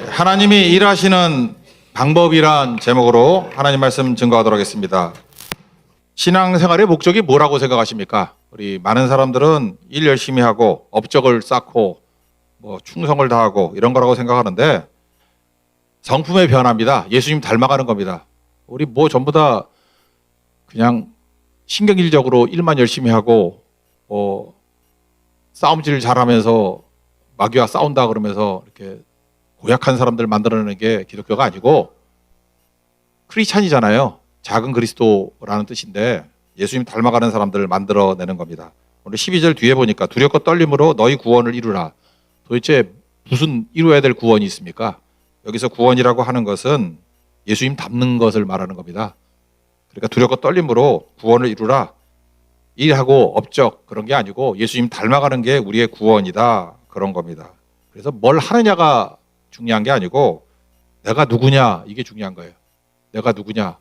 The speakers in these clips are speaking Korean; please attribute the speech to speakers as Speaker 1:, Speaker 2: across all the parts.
Speaker 1: 하나님이 일하시는 방법이란 제목으로 하나님 말씀 증거하도록 하겠습니다. 신앙생활의 목적이 뭐라고 생각하십니까? 우리 많은 사람들은 일 열심히 하고 업적을 쌓고 충성을 다하고 이런 거라고 생각하는데 성품의 변화입니다. 예수님 닮아가는 겁니다. 우리 전부 다 그냥 신경질적으로 일만 열심히 하고 싸움질 잘하면서 마귀와 싸운다 그러면서 이렇게 고약한 사람들 만들어내는 게 기독교가 아니고 크리스찬이잖아요. 작은 그리스도라는 뜻인데 예수님 닮아가는 사람들을 만들어내는 겁니다. 오늘 12절 뒤에 보니까 두렵고 떨림으로 너희 구원을 이루라. 도대체 무슨 이루어야 될 구원이 있습니까? 여기서 구원이라고 하는 것은 예수님 닮는 것을 말하는 겁니다. 그러니까 두렵고 떨림으로 구원을 이루라. 일하고 업적 그런 게 아니고 예수님 닮아가는 게 우리의 구원이다. 그런 겁니다. 그래서 뭘 하느냐가 중요한 게 아니고 내가 누구냐 이게 중요한 거예요. 내가 누구냐.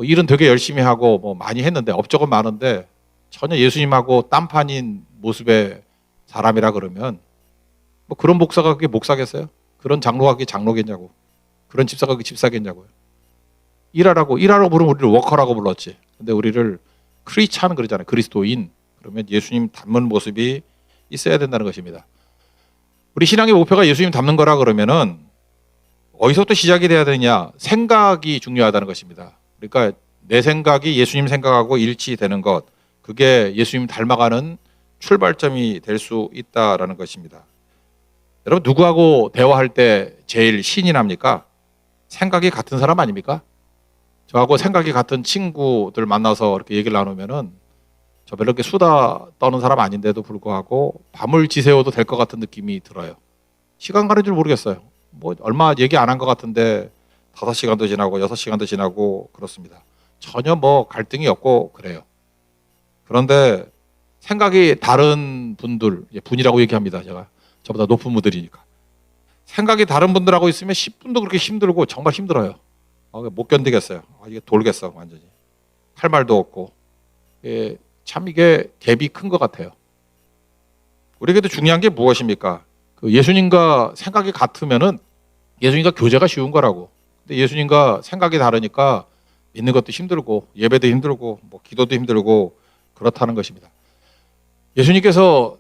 Speaker 1: 일은 되게 열심히 하고 많이 했는데 업적은 많은데 전혀 예수님하고 딴판인 모습의 사람이라 그러면 그런 목사가 그게 목사겠어요? 그런 장로가 그게 장로겠냐고. 그런 집사가 그게 집사겠냐고요. 일하라고 부르면 우리를 워커라고 불렀지. 근데 우리를 크리스찬 그러잖아요. 그리스도인. 그러면 예수님 닮은 모습이 있어야 된다는 것입니다. 우리 신앙의 목표가 예수님 닮는 거라 그러면은 어디서부터 시작이 돼야 되냐? 생각이 중요하다는 것입니다. 그러니까 내 생각이 예수님 생각하고 일치되는 것, 그게 예수님 닮아가는 출발점이 될 수 있다라는 것입니다. 여러분 누구하고 대화할 때 제일 신이 납니까? 생각이 같은 사람 아닙니까? 저하고 생각이 같은 친구들 만나서 이렇게 얘기를 나누면은 저 별로 이렇게 수다 떠는 사람 아닌데도 불구하고 밤을 지새워도 될 것 같은 느낌이 들어요. 시간 가는 줄 모르겠어요. 얼마 얘기 안 한 것 같은데 5시간도 지나고 6시간도 지나고 그렇습니다. 전혀 갈등이 없고 그래요. 그런데 생각이 다른 분들, 분이라고 얘기합니다. 제가 저보다 높은 분들이니까. 생각이 다른 분들하고 있으면 10분도 그렇게 힘들고 정말 힘들어요. 못 견디겠어요. 이게 돌겠어 완전히. 할 말도 없고. 참 이게 갭이 큰 것 같아요. 우리에게도 중요한 게 무엇입니까? 예수님과 생각이 같으면은 예수님과 교제가 쉬운 거라고. 근데 예수님과 생각이 다르니까 믿는 것도 힘들고 예배도 힘들고 기도도 힘들고 그렇다는 것입니다. 예수님께서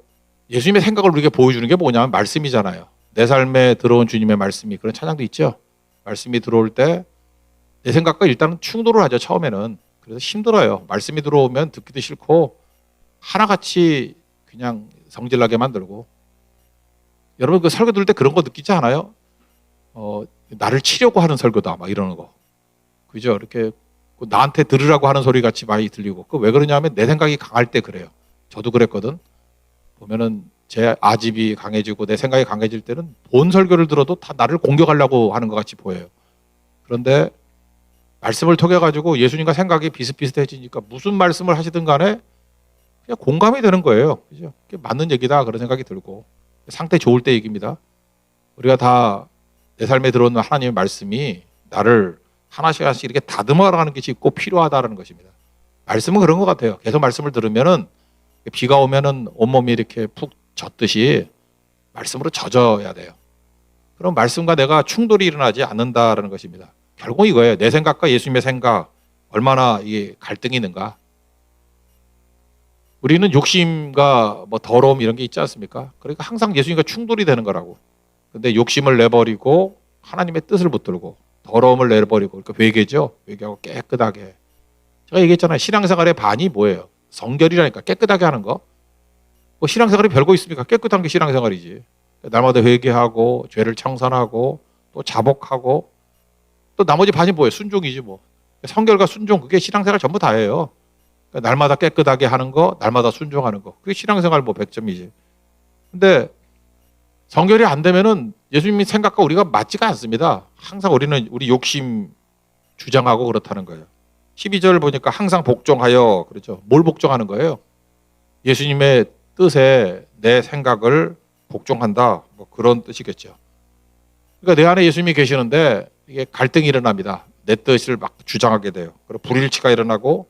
Speaker 1: 예수님의 생각을 우리에게 보여주는 게 뭐냐면 말씀이잖아요. 내 삶에 들어온 주님의 말씀이 그런 찬양도 있죠. 말씀이 들어올 때 내 생각과 일단은 충돌을 하죠. 처음에는. 그래서 힘들어요. 말씀이 들어오면 듣기도 싫고 하나같이 그냥 성질나게 만들고. 여러분 설교 들을 때 그런 거 느끼지 않아요? 나를 치려고 하는 설교다 막 이러는 거. 그죠? 이렇게 나한테 들으라고 하는 소리 같이 많이 들리고. 왜 그러냐면 내 생각이 강할 때 그래요. 저도 그랬거든. 보면은 제 아집이 강해지고 내 생각이 강해질 때는 본 설교를 들어도 다 나를 공격하려고 하는 것 같이 보여요. 그런데 말씀을 통해 가지고 예수님과 생각이 비슷비슷해지니까 무슨 말씀을 하시든 간에 그냥 공감이 되는 거예요. 그죠? 그게 맞는 얘기다 그런 생각이 들고 상태 좋을 때 얘기입니다. 우리가 다 내 삶에 들어오는 하나님의 말씀이 나를 하나씩 하나씩 이렇게 다듬어가는 것이 꼭 필요하다는 것입니다. 말씀은 그런 것 같아요. 계속 말씀을 들으면은 비가 오면은 온몸이 이렇게 푹 젖듯이 말씀으로 젖어야 돼요. 그럼 말씀과 내가 충돌이 일어나지 않는다라는 것입니다. 결국 이거예요. 내 생각과 예수님의 생각 얼마나 이게 갈등이 있는가. 우리는 욕심과 더러움 이런 게 있지 않습니까? 그러니까 항상 예수님과 충돌이 되는 거라고. 근데 욕심을 내버리고 하나님의 뜻을 붙들고 더러움을 내버리고 그러니까 회개죠. 회개하고 깨끗하게. 제가 얘기했잖아요. 신앙생활의 반이 뭐예요? 성결이라니까 깨끗하게 하는 거. 신앙생활이 별거 있습니까? 깨끗한 게 신앙생활이지. 날마다 회개하고 죄를 청산하고 또 자복하고 또 나머지 반이 뭐예요? 순종이지 뭐. 성결과 순종 그게 신앙생활 전부 다예요. 날마다 깨끗하게 하는 거, 날마다 순종하는 거. 그게 신앙생활 100점이지. 근데 성결이 안 되면은 예수님의 생각과 우리가 맞지가 않습니다. 항상 우리는 우리 욕심 주장하고 그렇다는 거예요. 12절 보니까 항상 복종하여 그렇죠. 뭘 복종하는 거예요? 예수님의 뜻에 내 생각을 복종한다. 그런 뜻이겠죠. 그러니까 내 안에 예수님이 계시는데 이게 갈등이 일어납니다. 내 뜻을 막 주장하게 돼요. 그리고 불일치가 일어나고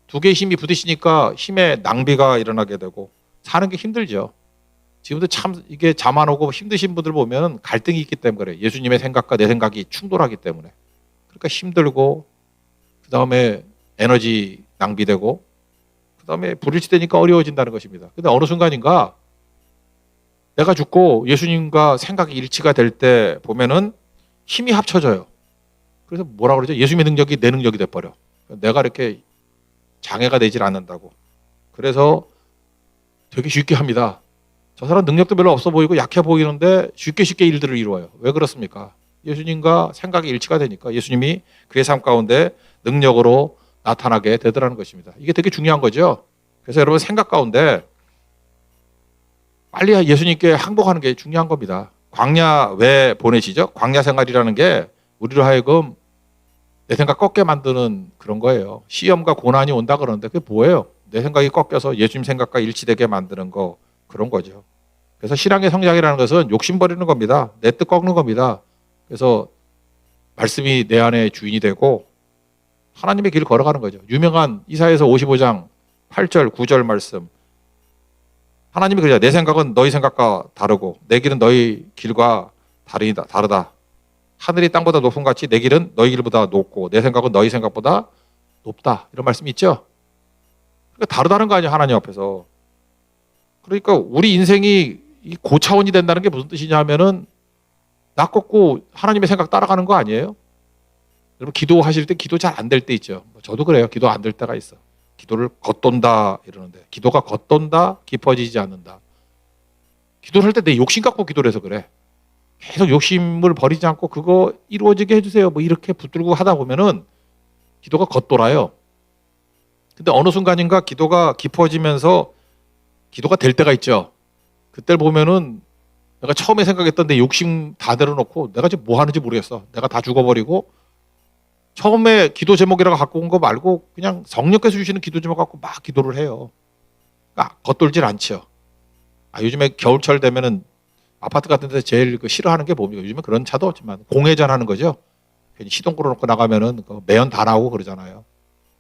Speaker 1: 두 개의 힘이 부딪히니까 힘의 낭비가 일어나게 되고 사는 게 힘들죠. 지금도 참 이게 잠 안 오고 힘드신 분들 보면 갈등이 있기 때문에 그래. 예수님의 생각과 내 생각이 충돌하기 때문에. 그러니까 힘들고 그다음에 에너지 낭비되고 그다음에 불일치되니까 어려워진다는 것입니다. 근데 어느 순간인가 내가 죽고 예수님과 생각이 일치가 될 때 보면은 힘이 합쳐져요. 그래서 뭐라 그러죠? 예수님의 능력이 내 능력이 돼버려. 내가 이렇게 장애가 되질 않는다고. 그래서 되게 쉽게 합니다. 저 사람 능력도 별로 없어 보이고 약해 보이는데 쉽게 일들을 이루어요. 왜 그렇습니까? 예수님과 생각이 일치가 되니까 예수님이 그의 삶 가운데 능력으로 나타나게 되더라는 것입니다. 이게 되게 중요한 거죠. 그래서 여러분 생각 가운데 빨리 예수님께 항복하는 게 중요한 겁니다. 광야 왜 보내시죠? 광야 생활이라는 게 우리로 하여금 내 생각 꺾게 만드는 그런 거예요. 시험과 고난이 온다 그러는데 그게 뭐예요? 내 생각이 꺾여서 예수님 생각과 일치되게 만드는 거 그런 거죠. 그래서 신앙의 성장이라는 것은 욕심 버리는 겁니다. 내 뜻 꺾는 겁니다. 그래서 말씀이 내 안에 주인이 되고 하나님의 길을 걸어가는 거죠. 유명한 이사야서 55장 8절 9절 말씀. 하나님이 그러죠. 내 생각은 너희 생각과 다르고 내 길은 너희 길과 다르다. 하늘이 땅보다 높은 같이 내 길은 너희 길보다 높고 내 생각은 너희 생각보다 높다. 이런 말씀이 있죠. 그러니까 다르다는 거 아니에요. 하나님 앞에서. 그러니까 우리 인생이 고차원이 된다는 게 무슨 뜻이냐 하면은 나 꺾고 하나님의 생각 따라가는 거 아니에요? 여러분 기도하실 때 기도 잘 안 될 때 있죠. 저도 그래요. 기도 안 될 때가 있어. 기도를 겉돈다 이러는데 기도가 겉돈다 깊어지지 않는다. 기도를 할 때 내 욕심 갖고 기도를 해서 그래. 계속 욕심을 버리지 않고 그거 이루어지게 해주세요. 뭐 이렇게 붙들고 하다 보면은 기도가 겉돌아요. 근데 어느 순간인가 기도가 깊어지면서 기도가 될 때가 있죠. 그때를 보면은 내가 처음에 생각했던 내 욕심 다 내려놓고 내가 지금 뭐 하는지 모르겠어. 내가 다 죽어버리고 처음에 기도 제목이라고 갖고 온 거 말고 그냥 성령께서 주시는 기도 제목 갖고 막 기도를 해요. 그러니까 겉돌질 않죠. 요즘에 겨울철 되면은 아파트 같은 데서 제일 싫어하는 게 뭡니까? 요즘에 그런 차도 없지만 공회전 하는 거죠. 괜히 시동 걸어놓고 나가면은 매연 다 나오고 그러잖아요.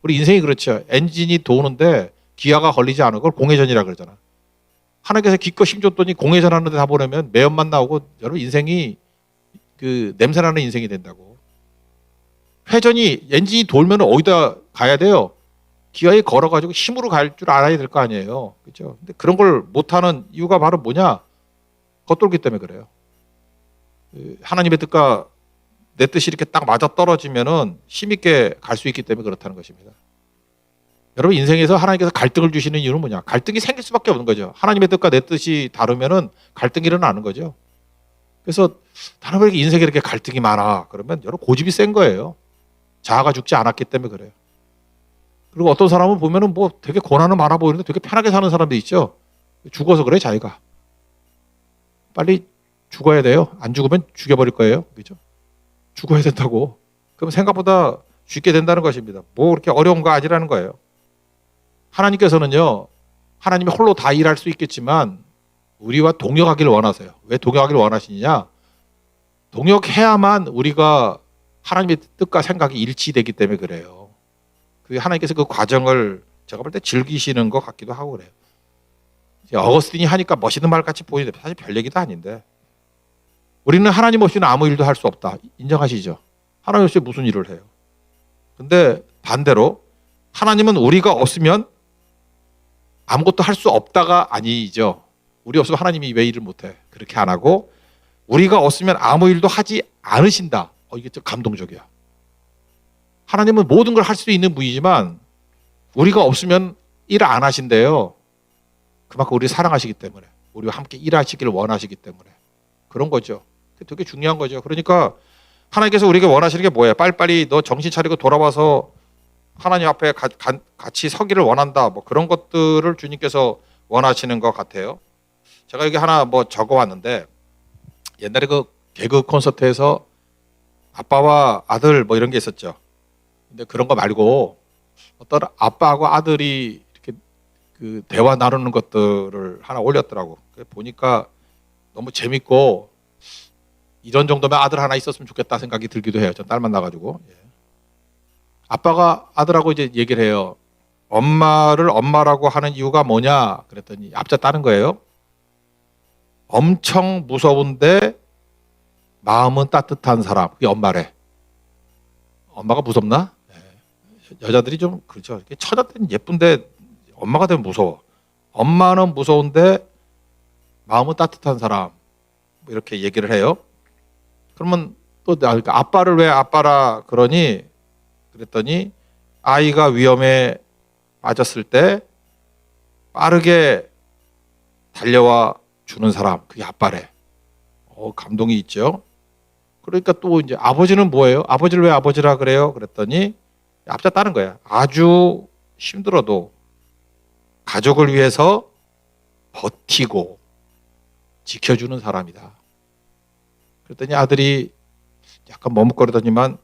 Speaker 1: 우리 인생이 그렇죠. 엔진이 도는데 기아가 걸리지 않은 걸 공회전이라 그러잖아. 하나님께서 기껏 힘줬더니 공회전 하는 데 다 보내면 매연만 나오고 여러분 인생이 냄새나는 인생이 된다고. 회전이 엔진이 돌면 어디다 가야 돼요? 기아에 걸어가지고 힘으로 갈 줄 알아야 될 거 아니에요. 그렇죠? 근데 그런 걸 못하는 이유가 바로 뭐냐? 겉돌기 때문에 그래요. 하나님의 뜻과 내 뜻이 이렇게 딱 맞아 떨어지면은 힘있게 갈 수 있기 때문에 그렇다는 것입니다. 여러분 인생에서 하나님께서 갈등을 주시는 이유는 뭐냐? 갈등이 생길 수밖에 없는 거죠. 하나님의 뜻과 내 뜻이 다르면은 갈등이 일어나는 거죠. 그래서 나는 왜 인생에 이렇게 갈등이 많아? 그러면 여러분 고집이 센 거예요. 자아가 죽지 않았기 때문에 그래요. 그리고 어떤 사람은 보면은 뭐 되게 고난은 많아 보이는데 되게 편하게 사는 사람도 있죠. 죽어서 그래 자기가. 빨리 죽어야 돼요. 안 죽으면 죽여버릴 거예요. 그죠? 죽어야 된다고. 그럼 생각보다 쉽게 된다는 것입니다. 뭐 그렇게 어려운 거 아니라는 거예요. 하나님께서는요. 하나님이 홀로 다 일할 수 있겠지만 우리와 동역하기를 원하세요. 왜 동역하기를 원하시느냐? 동역해야만 우리가 하나님의 뜻과 생각이 일치되기 때문에 그래요. 하나님께서 그 과정을 제가 볼 때 즐기시는 것 같기도 하고 그래요. 어거스틴이 하니까 멋있는 말 같이 보이는데 사실 별 얘기도 아닌데 우리는 하나님 없이는 아무 일도 할 수 없다. 인정하시죠? 하나님 없이 무슨 일을 해요? 근데 반대로 하나님은 우리가 없으면 아무것도 할 수 없다가 아니죠. 우리 없으면 하나님이 왜 일을 못해? 그렇게 안 하고 우리가 없으면 아무 일도 하지 않으신다. 이게 좀 감동적이야. 하나님은 모든 걸 할 수 있는 분이지만 우리가 없으면 일 안 하신대요. 그만큼 우리를 사랑하시기 때문에 우리와 함께 일하시기를 원하시기 때문에 그런 거죠. 되게 중요한 거죠. 그러니까 하나님께서 우리에게 원하시는 게 뭐예요? 빨리빨리 너 정신 차리고 돌아와서 하나님 앞에 같이 서기를 원한다. 뭐 그런 것들을 주님께서 원하시는 것 같아요. 제가 여기 하나 뭐 적어왔는데 옛날에 그 개그 콘서트에서 아빠와 아들 뭐 이런 게 있었죠. 근데 그런 거 말고 어떤 아빠하고 아들이 이렇게 대화 나누는 것들을 하나 올렸더라고. 보니까 너무 재밌고 이런 정도면 아들 하나 있었으면 좋겠다 생각이 들기도 해요. 전 딸 만나가지고. 아빠가 아들하고 이제 얘기를 해요. 엄마를 엄마라고 하는 이유가 뭐냐? 그랬더니 앞자 따는 거예요. 엄청 무서운데 마음은 따뜻한 사람. 그게 엄마래. 엄마가 무섭나? 여자들이 좀 그렇죠. 처자 때는 예쁜데 엄마가 되면 무서워. 엄마는 무서운데 마음은 따뜻한 사람. 뭐 이렇게 얘기를 해요. 그러면 또 그러니까 아빠를 왜 아빠라 그러니? 그랬더니 아이가 위험에 빠졌을 때 빠르게 달려와 주는 사람. 그게 아빠래. 감동이 있죠. 그러니까 또 이제 아버지는 뭐예요? 아버지를 왜 아버지라 그래요? 그랬더니 앞자 따는 거야. 아주 힘들어도 가족을 위해서 버티고 지켜주는 사람이다. 그랬더니 아들이 약간 머뭇거리더니만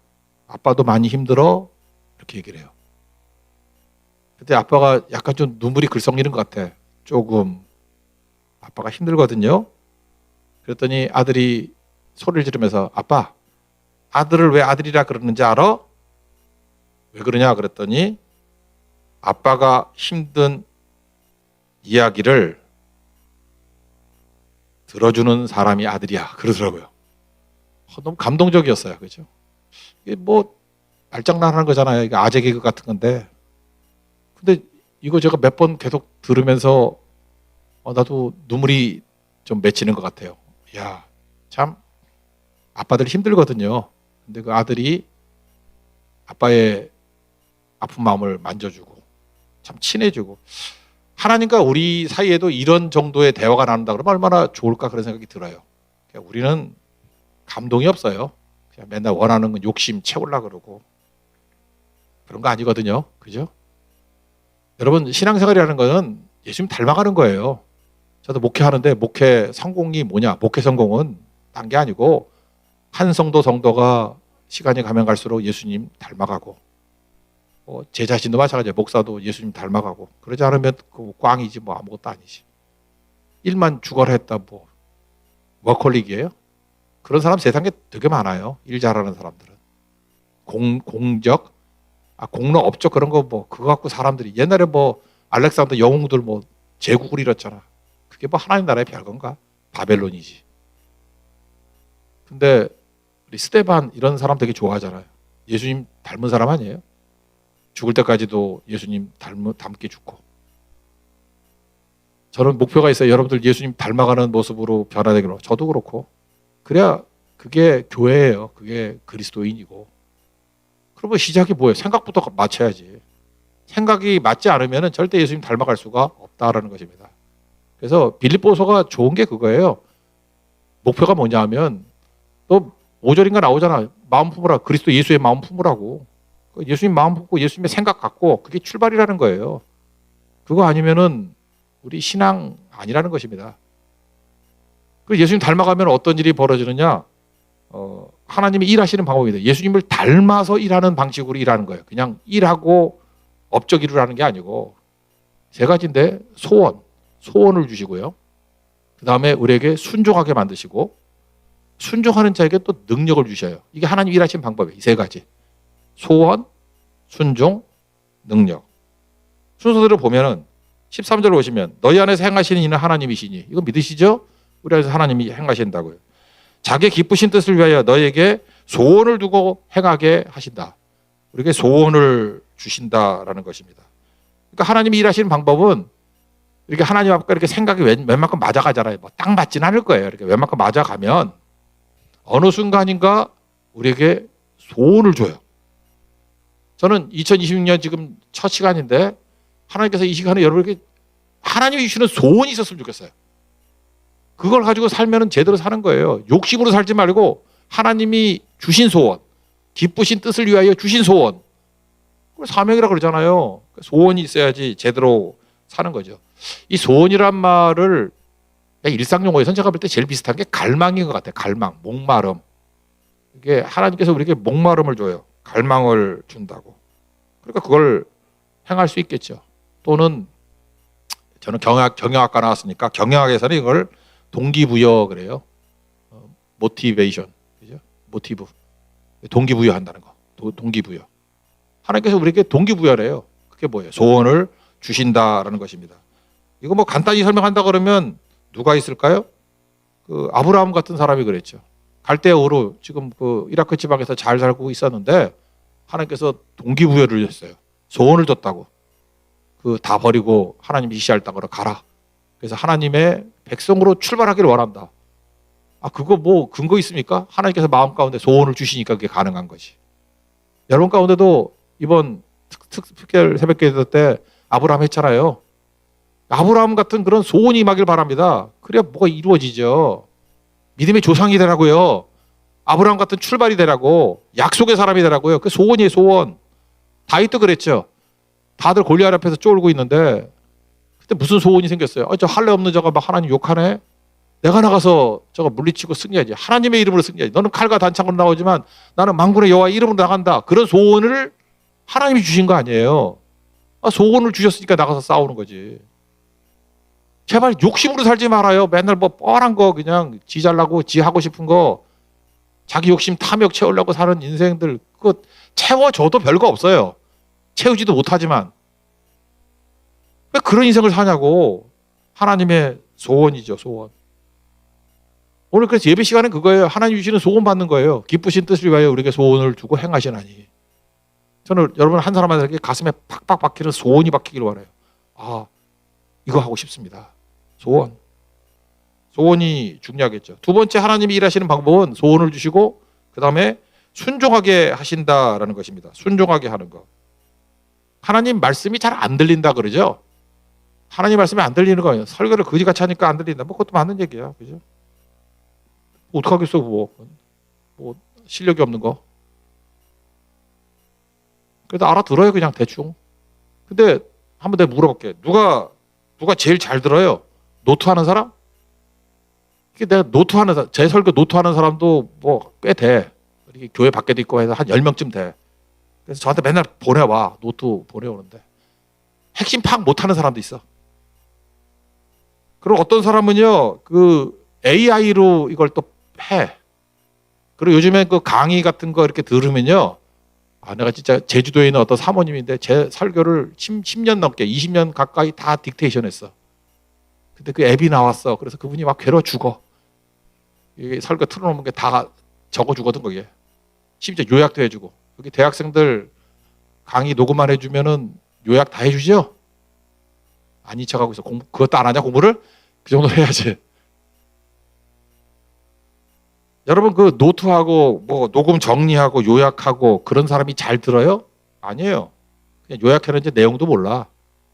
Speaker 1: 아빠도 많이 힘들어? 이렇게 얘기를 해요. 그때 아빠가 약간 좀 눈물이 글썽이는 것 같아. 조금 아빠가 힘들거든요. 그랬더니 아들이 소리를 지르면서 아빠, 아들을 왜 아들이라 그러는지 알아? 왜 그러냐 그랬더니 아빠가 힘든 이야기를 들어주는 사람이 아들이야 그러더라고요. 너무 감동적이었어요. 그죠? 이게 뭐 말장난하는 거잖아요. 이게 아재 개그 같은 건데. 근데 이거 제가 몇 번 계속 들으면서 나도 눈물이 좀 맺히는 것 같아요. 야, 참 아빠들 힘들거든요. 근데 그 아들이 아빠의 아픈 마음을 만져주고 참 친해지고 하나님과 우리 사이에도 이런 정도의 대화가 나눈다 그러면 얼마나 좋을까 그런 생각이 들어요. 우리는 감동이 없어요. 그냥 맨날 원하는 건 욕심 채우려고 그러고 그런 거 아니거든요. 그죠? 여러분 신앙생활이라는 거는 예수님 닮아가는 거예요. 저도 목회하는데 목회 성공이 뭐냐? 목회 성공은 딴 게 아니고 한 성도가 시간이 가면 갈수록 예수님 닮아가고 제 자신도 마찬가지예요. 목사도 예수님 닮아가고 그러지 않으면 그 꽝이지 뭐 아무것도 아니지. 일만 죽어라 했다 뭐 워커릭이에요? 그런 사람 세상에 되게 많아요. 일 잘하는 사람들은. 공적, 공로업적 그런 거 뭐 그거 갖고 사람들이 옛날에 뭐 알렉산더 영웅들 뭐 제국을 이뤘잖아. 그게 뭐 하나님 나라의 별건가? 바벨론이지. 근데 우리 스데반 이런 사람 되게 좋아하잖아요. 예수님 닮은 사람 아니에요? 죽을 때까지도 예수님 닮게 죽고. 저는 목표가 있어요. 여러분들 예수님 닮아가는 모습으로 변화되기로. 저도 그렇고. 그래야 그게 교회예요. 그게 그리스도인이고. 그러면 시작이 뭐예요? 생각부터 맞춰야지. 생각이 맞지 않으면 절대 예수님 닮아갈 수가 없다라는 것입니다. 그래서 빌립보서가 좋은 게 그거예요. 목표가 뭐냐 하면 또 5절인가 나오잖아. 마음 품으라. 그리스도 예수의 마음 품으라고. 예수님 마음 품고 예수님의 생각 갖고 그게 출발이라는 거예요. 그거 아니면은 우리 신앙 아니라는 것입니다. 그리고 예수님 닮아가면 어떤 일이 벌어지느냐? 하나님이 일하시는 방법입니다. 예수님을 닮아서 일하는 방식으로 일하는 거예요. 그냥 일하고 업적 이루라는 게 아니고 세 가지인데 소원을 주시고요. 그 다음에 우리에게 순종하게 만드시고 순종하는 자에게 또 능력을 주셔요. 이게 하나님 일하시는 방법이에요. 이 세 가지. 소원, 순종, 능력. 순서대로 보면은 13절 보시면 너희 안에서 행하시는 이는 하나님이시니 이거 믿으시죠? 우리 안에서 하나님이 행하신다고요. 자기 기쁘신 뜻을 위하여 너에게 소원을 두고 행하게 하신다. 우리에게 소원을 주신다라는 것입니다. 그러니까 하나님이 일하시는 방법은 이렇게 하나님 앞과 이렇게 생각이 웬만큼 맞아가잖아요. 뭐 딱 맞진 않을 거예요. 이렇게 웬만큼 맞아가면 어느 순간인가 우리에게 소원을 줘요. 저는 2026년 지금 첫 시간인데 하나님께서 이 시간에 여러분에게 하나님이 주시는 소원이 있었으면 좋겠어요. 그걸 가지고 살면 제대로 사는 거예요. 욕심으로 살지 말고 하나님이 주신 소원, 기쁘신 뜻을 위하여 주신 소원. 그걸 사명이라 그러잖아요. 소원이 있어야지 제대로 사는 거죠. 이 소원이란 말을 일상용어에선 제가 볼 때 제일 비슷한 게 갈망인 것 같아요. 갈망, 목마름. 이게 하나님께서 우리에게 목마름을 줘요. 갈망을 준다고. 그러니까 그걸 행할 수 있겠죠. 또는 저는 경영학과 나왔으니까 경영학에서는 이걸 동기부여 그래요. 모티베이션, 그죠? 모티브. 동기부여한다는 거. 동기부여. 하나님께서 우리에게 동기부여래요. 그게 뭐예요? 소원을 주신다라는 것입니다. 이거 뭐 간단히 설명한다 그러면 누가 있을까요? 그 아브라함 같은 사람이 그랬죠. 갈대아우르 지금 그 이라크 지방에서 잘 살고 있었는데 하나님께서 동기부여를 했어요. 소원을 줬다고. 그 다 버리고 하나님이 지시할 땅으로 가라. 그래서 하나님의 백성으로 출발하기를 원한다. 아, 그거 뭐 근거 있습니까? 하나님께서 마음 가운데 소원을 주시니까 그게 가능한 거지. 여러분 가운데도 이번 특별 새벽 기도 때 아브라함 했잖아요. 아브라함 같은 그런 소원이 임하길 바랍니다. 그래야 뭐가 이루어지죠. 믿음의 조상이 되라고요. 아브라함 같은 출발이 되라고. 약속의 사람이 되라고요. 그 소원이에요, 소원. 다윗도 그랬죠. 다들 골리앗 앞에서 쫄고 있는데 그때 무슨 소원이 생겼어요? 저 할례 없는 저가 막 하나님 욕하네. 내가 나가서 저거 물리치고 승리하지. 하나님의 이름으로 승리하지. 너는 칼과 단창으로 나오지만 나는 만군의 여호와의 이름으로 나간다. 그런 소원을 하나님이 주신 거 아니에요. 소원을 주셨으니까 나가서 싸우는 거지. 제발 욕심으로 살지 말아요. 맨날 뭐 뻔한 거 그냥 지 잘나고 지 하고 싶은 거 자기 욕심 탐욕 채우려고 사는 인생들 그거 채워줘도 별거 없어요. 채우지도 못하지만 왜 그런 인생을 사냐고. 하나님의 소원이죠, 소원. 오늘 그래서 예배 시간은 그거예요. 하나님 주시는 소원 받는 거예요. 기쁘신 뜻을 위하여 우리에게 소원을 두고 행하시나니. 저는 여러분 한 사람한테 가슴에 팍팍 박히는 소원이 박히기를 원해요. 아, 이거 하고 싶습니다. 소원. 소원이 중요하겠죠. 두 번째 하나님이 일하시는 방법은 소원을 주시고 그 다음에 순종하게 하신다라는 것입니다. 순종하게 하는 것. 하나님 말씀이 잘 안 들린다 그러죠. 하나님 말씀이 안 들리는 거예요. 설교를 그지같이 하니까 안 들린다. 뭐 그것도 맞는 얘기야. 그죠? 어떡하겠어, 뭐 실력이 없는 거. 그래도 알아들어요, 그냥 대충. 근데 한번 내가 물어볼게. 누가 제일 잘 들어요? 노트하는 사람? 이게 내가 노트하는 사람, 제 설교 노트하는 사람도 뭐 꽤 돼. 이렇게 교회 밖에도 있고 해서 한 10명쯤 돼. 그래서 저한테 맨날 보내와. 노트 보내오는데. 핵심 파악 못하는 사람도 있어. 그리고 어떤 사람은요, 그 AI로 이걸 또 해. 그리고 요즘에 그 강의 같은 거 이렇게 들으면요. 아, 내가 진짜 제주도에 있는 어떤 사모님인데 제 설교를 10년 넘게 20년 가까이 다 딕테이션 했어. 근데 그 앱이 나왔어. 그래서 그분이 막 괴로워 죽어. 이게 설교 틀어놓은 게 다 적어주거든, 거기에. 심지어 요약도 해주고. 여기 대학생들 강의 녹음만 해주면은 요약 다 해주죠? 아닌 척하고 있어. 그것도 안 하냐, 공부를? 그 정도 해야지. 여러분, 그 노트하고 뭐 녹음 정리하고 요약하고 그런 사람이 잘 들어요? 아니에요. 그냥 요약하는지 내용도 몰라.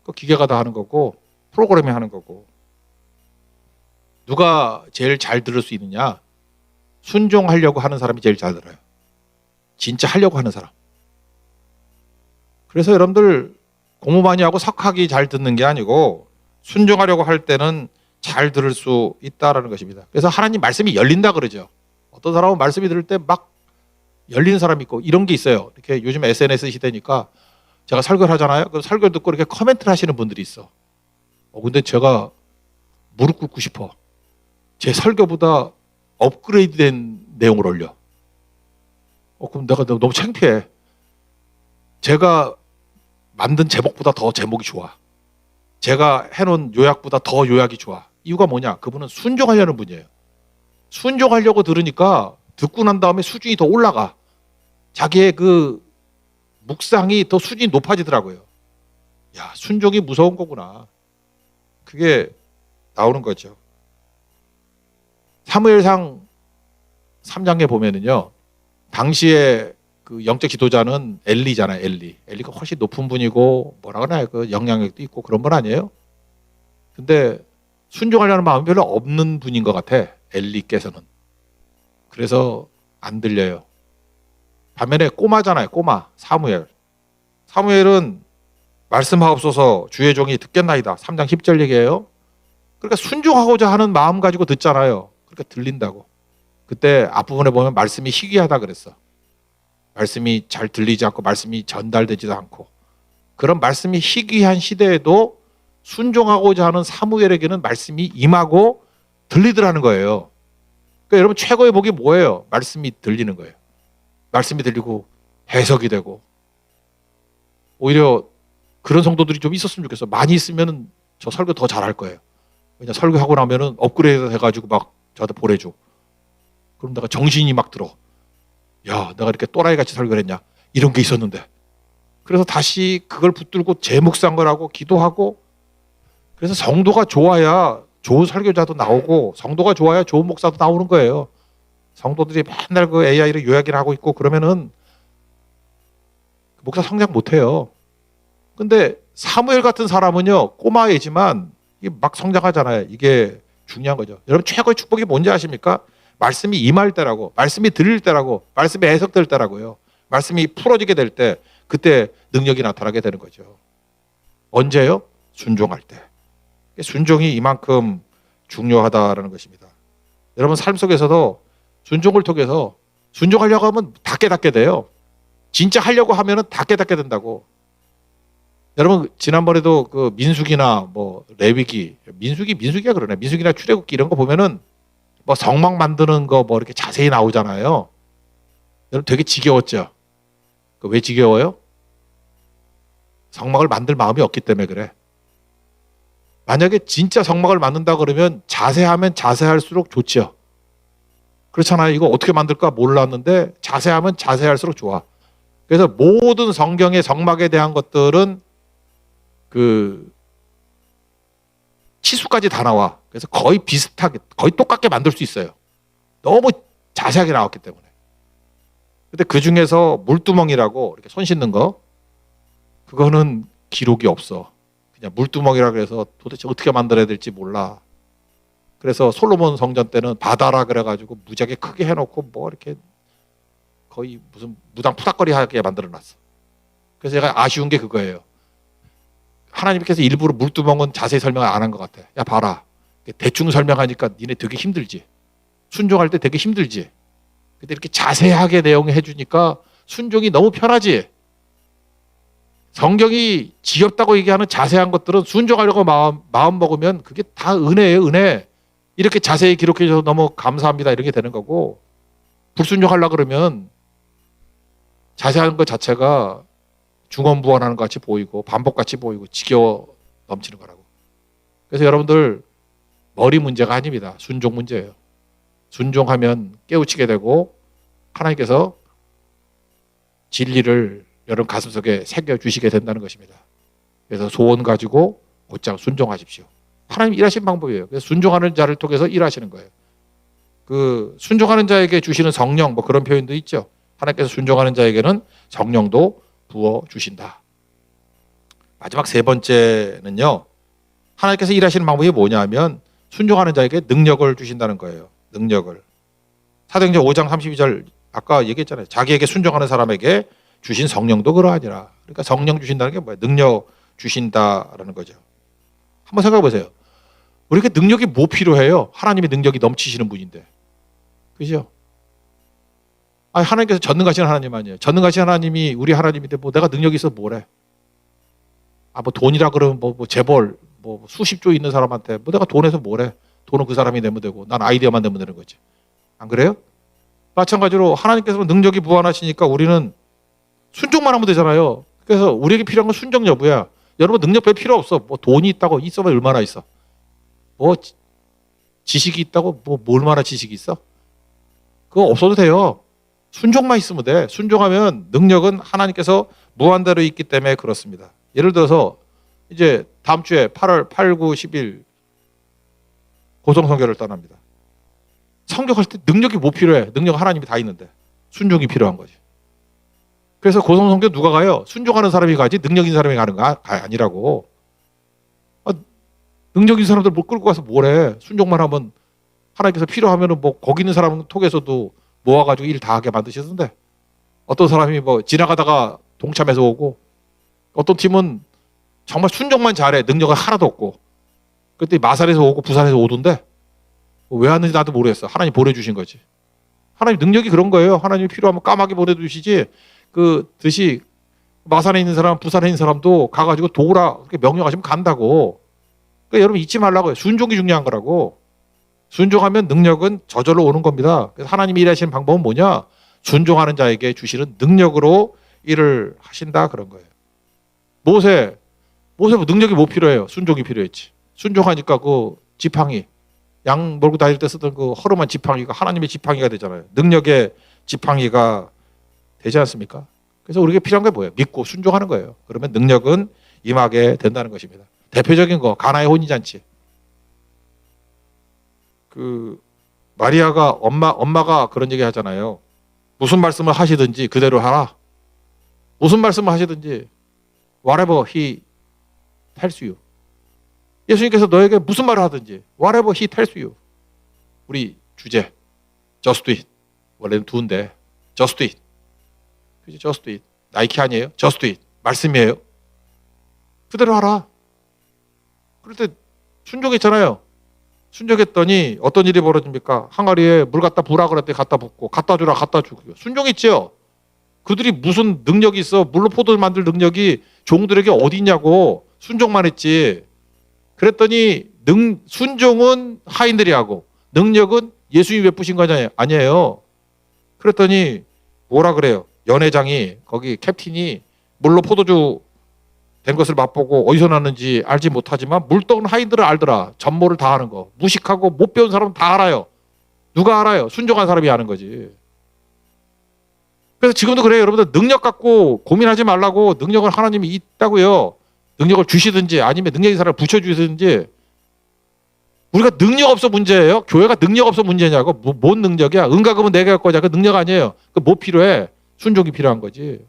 Speaker 1: 그 기계가 다 하는 거고 프로그램이 하는 거고. 누가 제일 잘 들을 수 있느냐? 순종하려고 하는 사람이 제일 잘 들어요. 진짜 하려고 하는 사람. 그래서 여러분들 공부 많이 하고 석학이 잘 듣는 게 아니고 순종하려고 할 때는 잘 들을 수 있다라는 것입니다. 그래서 하나님 말씀이 열린다 그러죠. 어떤 사람은 말씀이 들을 때 막 열리는 사람이 있고 이런 게 있어요. 이렇게 요즘 SNS 시대니까 제가 설교를 하잖아요. 그럼 설교 듣고 이렇게 코멘트를 하시는 분들이 있어. 근데 제가 무릎 꿇고 싶어. 제 설교보다 업그레이드된 내용을 올려. 그럼 내가 너무 창피해. 제가 만든 제목보다 더 제목이 좋아. 제가 해놓은 요약보다 더 요약이 좋아. 이유가 뭐냐? 그분은 순종하려는 분이에요. 순종하려고 들으니까 듣고 난 다음에 수준이 더 올라가. 자기의 그 묵상이 더 수준이 높아지더라고요. 야, 순종이 무서운 거구나. 그게 나오는 거죠. 사무엘상 3장에 보면은요. 당시에 그 영적 지도자는 엘리잖아요, 엘리. 엘리가 훨씬 높은 분이고 뭐라 그러나요? 그 영향력도 있고 그런 분 아니에요? 근데 순종하려는 마음이 별로 없는 분인 것 같아, 엘리께서는. 그래서 안 들려요. 반면에 꼬마잖아요, 꼬마. 사무엘. 사무엘은 말씀하옵소서 주의 종이 듣겠나이다. 3장 10절 얘기예요. 그러니까 순종하고자 하는 마음 가지고 듣잖아요. 그러니까 들린다고. 그때 앞부분에 보면 말씀이 희귀하다 그랬어. 말씀이 잘 들리지 않고 말씀이 전달되지도 않고 그런 말씀이 희귀한 시대에도 순종하고자 하는 사무엘에게는 말씀이 임하고 들리더라는 거예요. 그러니까 여러분 최고의 복이 뭐예요? 말씀이 들리는 거예요. 말씀이 들리고 해석이 되고 오히려 그런 성도들이 좀 있었으면 좋겠어. 많이 있으면 저 설교 더 잘할 거예요. 왜냐 설교하고 나면은 업그레이드 돼가지고 막 저한테 보내줘. 그럼 내가 정신이 막 들어. 야, 내가 이렇게 또라이같이 설교를 했냐. 이런 게 있었는데. 그래서 다시 그걸 붙들고 재묵상을 하고 기도하고, 그래서 성도가 좋아야 좋은 설교자도 나오고 성도가 좋아야 좋은 목사도 나오는 거예요. 성도들이 맨날 그 AI를 요약이나 하고 있고 그러면은 목사 성장 못해요. 근데 사무엘 같은 사람은요, 꼬마애지만 이게 막 성장하잖아요. 이게 중요한 거죠. 여러분, 최고의 축복이 뭔지 아십니까? 말씀이 임할 때라고, 말씀이 들릴 때라고, 말씀이 해석될 때라고요. 말씀이 풀어지게 될 때, 그때 능력이 나타나게 되는 거죠. 언제요? 순종할 때. 순종이 이만큼 중요하다라는 것입니다. 여러분, 삶 속에서도 순종을 통해서 순종하려고 하면 다 깨닫게 돼요. 진짜 하려고 하면은 다 깨닫게 된다고. 여러분, 지난번에도 그 민수기나 뭐 레위기, 민수기가 그러네. 민수기나 출애굽기 이런 거 보면은 뭐 성막 만드는 거 뭐 이렇게 자세히 나오잖아요. 여러분, 되게 지겨웠죠? 왜 지겨워요? 성막을 만들 마음이 없기 때문에 그래. 만약에 진짜 성막을 만든다 그러면 자세하면 자세할수록 좋죠. 그렇잖아요. 이거 어떻게 만들까 몰랐는데 자세하면 자세할수록 좋아. 그래서 모든 성경의 성막에 대한 것들은 그 치수까지 다 나와. 그래서 거의 비슷하게, 거의 똑같게 만들 수 있어요. 너무 자세하게 나왔기 때문에. 근데 그 중에서 물두멍이라고 이렇게 손 씻는 거, 그거는 기록이 없어. 그냥 물두멍이라 그래서 도대체 어떻게 만들어야 될지 몰라. 그래서 솔로몬 성전 때는 바다라 그래가지고 무지하게 크게 해놓고 뭐 이렇게 거의 무슨 무당 푸닥거리하게 만들어놨어. 그래서 제가 아쉬운 게 그거예요. 하나님께서 일부러 물두멍은 자세히 설명을 안 한 것 같아. 야, 봐라. 대충 설명하니까 니네 되게 힘들지. 순종할 때 되게 힘들지. 근데 이렇게 자세하게 내용을 해주니까 순종이 너무 편하지. 성경이 지겹다고 얘기하는 자세한 것들은 순종하려고 마음 먹으면 그게 다 은혜예요, 은혜. 이렇게 자세히 기록해 줘서 너무 감사합니다. 이런 게 되는 거고, 불순종하려고 그러면 자세한 것 자체가 중언부언하는 것 같이 보이고 반복같이 보이고 지겨워 넘치는 거라고. 그래서 여러분들, 머리 문제가 아닙니다. 순종 문제예요. 순종하면 깨우치게 되고 하나님께서 진리를 여러분 가슴속에 새겨주시게 된다는 것입니다. 그래서 소원 가지고 곧장 순종하십시오. 하나님 일하시는 방법이에요. 그래서 순종하는 자를 통해서 일하시는 거예요. 그 순종하는 자에게 주시는 성령, 뭐 그런 표현도 있죠. 하나님께서 순종하는 자에게는 성령도 부어주신다. 마지막 세 번째는요, 하나님께서 일하시는 방법이 뭐냐면 순종하는 자에게 능력을 주신다는 거예요. 능력을. 사도행전 5장 32절 아까 얘기했잖아요. 자기에게 순종하는 사람에게 주신 성령도 그러하니라. 그러니까 성령 주신다는 게 뭐예요? 능력 주신다라는 거죠. 한번 생각해 보세요. 우리에게 능력이 뭐 필요해요? 하나님의 능력이 넘치시는 분인데. 그죠? 아니, 하나님께서 전능하신 하나님 아니에요. 전능하신 하나님이 우리 하나님인데 뭐 내가 능력이 있어서 뭐래? 아, 뭐 돈이라 그러면 뭐 재벌 뭐 수십조 있는 사람한테 뭐 내가 돈에서 뭐래? 돈은 그 사람이 내면 되고 난 아이디어만 내면 되는 거지. 안 그래요? 마찬가지로 하나님께서 능력이 무한하시니까 우리는 순종만 하면 되잖아요. 그래서 우리에게 필요한 건 순종 여부야. 여러분, 능력 별 필요 없어. 뭐 돈이 있다고 있어봐 얼마나 있어? 뭐 지식이 있다고 뭐 얼마나 지식이 있어? 그거 없어도 돼요. 순종만 있으면 돼. 순종하면 능력은 하나님께서 무한대로 있기 때문에 그렇습니다. 예를 들어서 이제 다음 주에 8월 8, 9, 10일 고성성교를 떠납니다. 성교할 때 능력이 뭐 필요해? 능력은 하나님이 다 있는데 순종이 필요한 거지. 그래서 고성성교 누가 가요? 순종하는 사람이 가지 능력 있는 사람이 가는 거 아니라고. 능력 있는 사람들 못 끌고 가서 뭐래? 순종만 하면 하나님께서 필요하면은 뭐 거기 있는 사람 통해서도 모아가지고 일 다 하게 만드시던데. 어떤 사람이 뭐 지나가다가 동참해서 오고, 어떤 팀은 정말 순종만 잘해. 능력은 하나도 없고. 그때 마산에서 오고 부산에서 오던데 왜 왔는지 나도 모르겠어. 하나님 보내주신 거지. 하나님 능력이 그런 거예요. 하나님이 필요하면 까마귀 보내주시지. 그 듯이 마산에 있는 사람, 부산에 있는 사람도 가가지고 도우라 그렇게 명령하시면 간다고. 그러니까 여러분 잊지 말라고요. 순종이 중요한 거라고. 순종하면 능력은 저절로 오는 겁니다. 그래서 하나님이 일하시는 방법은 뭐냐? 순종하는 자에게 주시는 능력으로 일을 하신다 그런 거예요. 모세 뭐 능력이 뭐 필요해요? 순종이 필요했지. 순종하니까 그 지팡이, 양 몰고 다닐 때 쓰던 그 허름한 지팡이가 하나님의 지팡이가 되잖아요. 능력의 지팡이가 되지 않습니까? 그래서 우리에게 필요한 게 뭐예요? 믿고 순종하는 거예요. 그러면 능력은 임하게 된다는 것입니다. 대표적인 거 가나의 혼인잔치. 그 마리아가 엄마가 그런 얘기 하잖아요. 무슨 말씀을 하시든지 그대로 하라. 무슨 말씀을 하시든지 whatever he tells you. 예수님께서 너에게 무슨 말을 하든지 whatever he tells you. 우리 주제 just do it. 원래는 do인데 just do it. 그죠? just do it. 나이키 아니에요? just do it. 말씀이에요. 그대로 하라. 그럴 때 순종했잖아요. 순종했더니 어떤 일이 벌어집니까? 항아리에 물 갖다 부으라 그랬더니 갖다 붓고 갖다 주라 갖다 주고 순종했죠. 그들이 무슨 능력이 있어? 물로 포도를 만들 능력이 종들에게 어디 있냐고 순종만 했지. 그랬더니 순종은 하인들이 하고 능력은 예수님이 베푸신 거잖아요. 아니에요. 그랬더니 뭐라 그래요? 연회장이 거기 캡틴이 물로 포도주 된 것을 맛보고 어디서 났는지 알지 못하지만 물떡은 하인들은 알더라. 전모를 다 하는 거. 무식하고 못 배운 사람은 다 알아요. 누가 알아요? 순종한 사람이 아는 거지. 그래서 지금도 그래요. 여러분들 능력 갖고 고민하지 말라고. 능력은 하나님이 있다고요. 능력을 주시든지 아니면 능력 있는 사람을 붙여주시든지. 우리가 능력 없어 문제예요? 교회가 능력 없어 문제냐고? 뭔 능력이야? 은가금은 내가 할 거냐? 그 능력 아니에요. 그 뭐 필요해? 순종이 필요한 거지.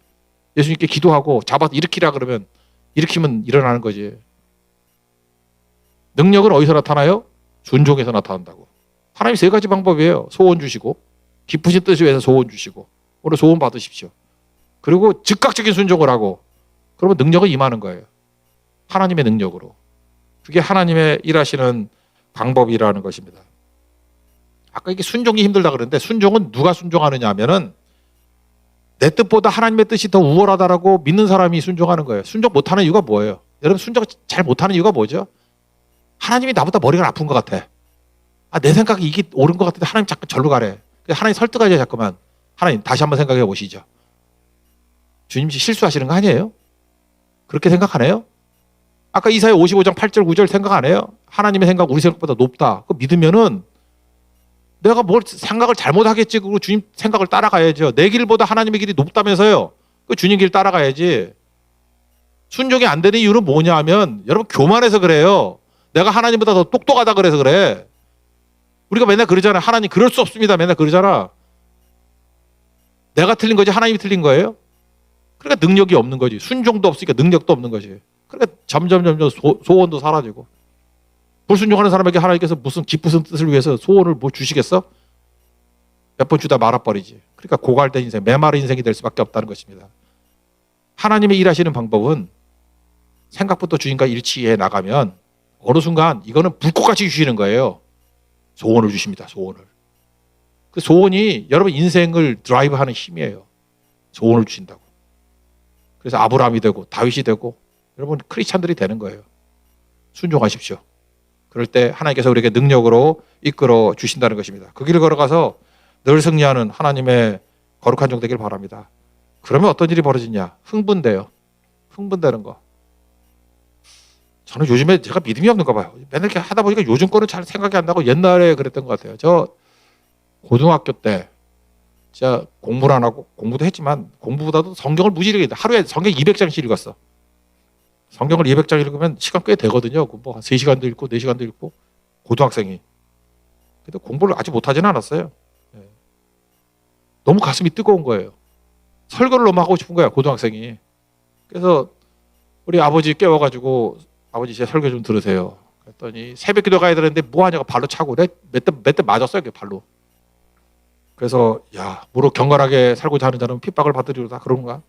Speaker 1: 예수님께 기도하고 잡아서 일으키라 그러면 일으키면 일어나는 거지. 능력은 어디서 나타나요? 순종에서 나타난다고. 하나님 세 가지 방법이에요. 소원 주시고 기쁘신 뜻을 위해서 소원 주시고 오늘 소원 받으십시오. 그리고 즉각적인 순종을 하고 그러면 능력은 임하는 거예요. 하나님의 능력으로. 그게 하나님의 일하시는 방법이라는 것입니다. 아까 이게 순종이 힘들다 그랬는데 순종은 누가 순종하느냐 하면은 내 뜻보다 하나님의 뜻이 더 우월하다라고 믿는 사람이 순종하는 거예요. 순종 못하는 이유가 뭐예요? 여러분 순종 잘 못하는 이유가 뭐죠? 하나님이 나보다 머리가 아픈 것 같아. 내 생각이 이게 옳은 것 같은데 하나님 자꾸 절로 가래. 하나님 설득하죠 자꾸만. 하나님 다시 한번 생각해 보시죠. 주님 실수하시는 거 아니에요? 그렇게 생각하네요? 아까 이사야 55장 8절 9절 생각 안 해요? 하나님의 생각 우리 생각보다 높다. 그거 믿으면은 내가 뭘 생각을 잘못하겠지. 그리고 주님 생각을 따라가야죠. 내 길보다 하나님의 길이 높다면서요. 그 주님 길 따라가야지. 순종이 안 되는 이유는 뭐냐 하면 여러분 교만해서 그래요. 내가 하나님보다 더 똑똑하다 그래서 그래. 우리가 맨날 그러잖아. 하나님 그럴 수 없습니다. 맨날 그러잖아. 내가 틀린 거지 하나님이 틀린 거예요? 그러니까 능력이 없는 거지. 순종도 없으니까 능력도 없는 거지. 그러니까 점점 소원도 사라지고. 불순종하는 사람에게 하나님께서 무슨 기쁘신 뜻을 위해서 소원을 뭐 주시겠어? 몇 번 주다 말아버리지. 그러니까 고갈된 인생, 메마른 인생이 될 수밖에 없다는 것입니다. 하나님의 일하시는 방법은 생각부터 주님과 일치해 나가면 어느 순간 이거는 불꽃같이 주시는 거예요. 소원을 주십니다. 소원을. 그 소원이 여러분 인생을 드라이브하는 힘이에요. 소원을 주신다고. 그래서 아브라함이 되고 다윗이 되고 여러분 크리스찬들이 되는 거예요. 순종하십시오. 그럴 때 하나님께서 우리에게 능력으로 이끌어 주신다는 것입니다. 그 길을 걸어가서 늘 승리하는 하나님의 거룩한 종 되길 바랍니다. 그러면 어떤 일이 벌어지냐? 흥분돼요. 흥분되는 거. 저는 요즘에 제가 믿음이 없는가 봐요. 맨날 이렇게 하다 보니까 요즘 거는 잘 생각이 안 나고 옛날에 그랬던 것 같아요. 저 고등학교 때 진짜 공부를 안 하고 공부도 했지만 공부보다도 성경을 무지하게 하루에 성경 200장씩 읽었어. 성경을 200장 읽으면 시간 꽤 되거든요. 뭐 3시간도 읽고 4시간도 읽고 고등학생이. 근데 공부를 아직 못하지는 않았어요. 너무 가슴이 뜨거운 거예요. 설교를 너무 하고 싶은 거야 고등학생이. 그래서 우리 아버지 깨워가지고 아버지 제 설교 좀 들으세요. 그랬더니 새벽 기도 가야 되는데 뭐 하냐고 발로 차고 몇 대 맞았어요 발로. 그래서 야 무릇 경건하게 살고자 하는 자는 핍박을 받으리로다 그런가.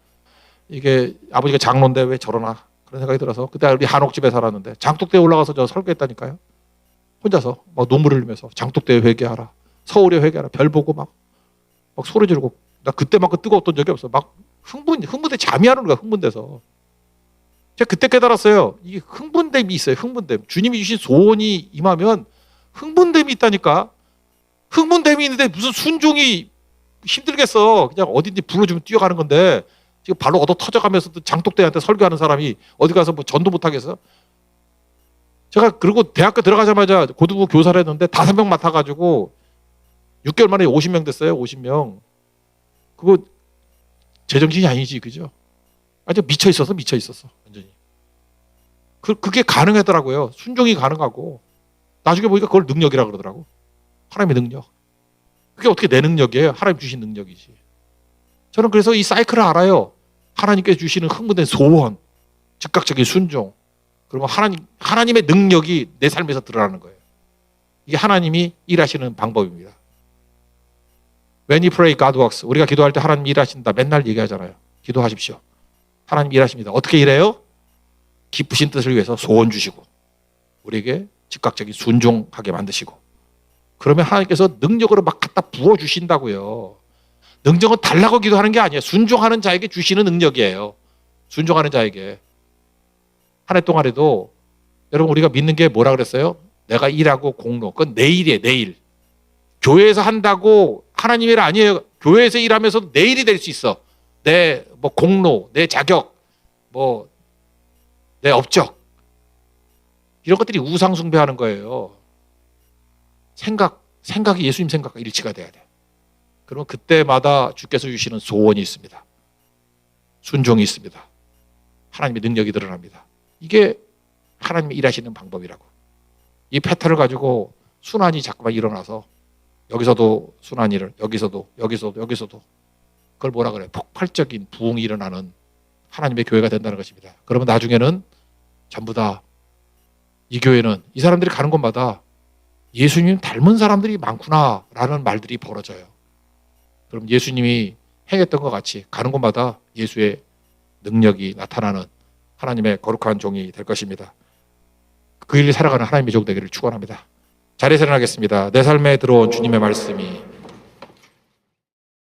Speaker 1: 이게 아버지가 장로인데 왜 저러나 그런 생각이 들어서 그때 우리 한옥집에 살았는데 장독대에 올라가서 저 설교했다니까요. 혼자서 막 눈물을 흘리면서 장독대에 회개하라. 서울에 회개하라. 별 보고 막 소리 지르고 나 그때만큼 뜨거웠던 적이 없어. 막 흥분돼 잠이 안 오는 거야 흥분돼서. 제가 그때 깨달았어요. 이게 흥분됨이 있어요. 흥분됨. 주님이 주신 소원이 임하면 흥분됨이 있다니까. 흥분됨이 있는데 무슨 순종이 힘들겠어. 그냥 어딘지 불러주면 뛰어가는 건데 지금 발로 얻어 터져가면서도 장독대한테 설교하는 사람이 어디 가서 뭐 전도 못하겠어? 제가 그리고 대학교 들어가자마자 고등부 교사를 했는데 5명 맡아가지고 6개월 만에 50명 됐어요. 50명. 그거 제정신이 아니지, 그죠? 완전 미쳐 있었어. 완전히. 그게 가능하더라고요. 순종이 가능하고. 나중에 보니까 그걸 능력이라 그러더라고. 하나님의 능력. 그게 어떻게 내 능력이에요? 하나님 주신 능력이지. 저는 그래서 이 사이클을 알아요. 하나님께 주시는 흥분된 소원, 즉각적인 순종. 그러면 하나님의 능력이 내 삶에서 드러나는 거예요. 이게 하나님이 일하시는 방법입니다. When you pray, God works. 우리가 기도할 때 하나님 일하신다. 맨날 얘기하잖아요. 기도하십시오. 하나님 일하십니다. 어떻게 일해요? 기쁘신 뜻을 위해서 소원 주시고 우리에게 즉각적인 순종하게 만드시고 그러면 하나님께서 능력으로 막 갖다 부어주신다고요. 능력은 달라고 기도하는 게 아니에요. 순종하는 자에게 주시는 능력이에요. 순종하는 자에게. 한 해 동안에도 여러분 우리가 믿는 게 뭐라 그랬어요? 내가 일하고 공로. 그건 내 일이에요. 내 일. 교회에서 한다고 하나님의 일 아니에요. 교회에서 일하면서도 내 일이 될 수 있어. 내 뭐 공로, 내 자격, 뭐 내 업적. 이런 것들이 우상 숭배하는 거예요. 생각이 예수님 생각과 일치가 돼야 돼. 그러면 그때마다 주께서 주시는 소원이 있습니다. 순종이 있습니다. 하나님의 능력이 드러납니다. 이게 하나님이 일하시는 방법이라고. 이 패턴을 가지고 순환이 자꾸만 일어나서 여기서도 순환이를 여기서도 그걸 뭐라 그래요? 폭발적인 부흥이 일어나는 하나님의 교회가 된다는 것입니다. 그러면 나중에는 전부 다 이 교회는 이 사람들이 가는 곳마다 예수님 닮은 사람들이 많구나라는 말들이 벌어져요. 그럼 예수님이 행했던 것 같이 가는 곳마다 예수의 능력이 나타나는 하나님의 거룩한 종이 될 것입니다. 그 일을 살아가는 하나님의 종 되기를 축원합니다. 자리에서 일어나겠습니다. 내 삶에 들어온 주님의 말씀이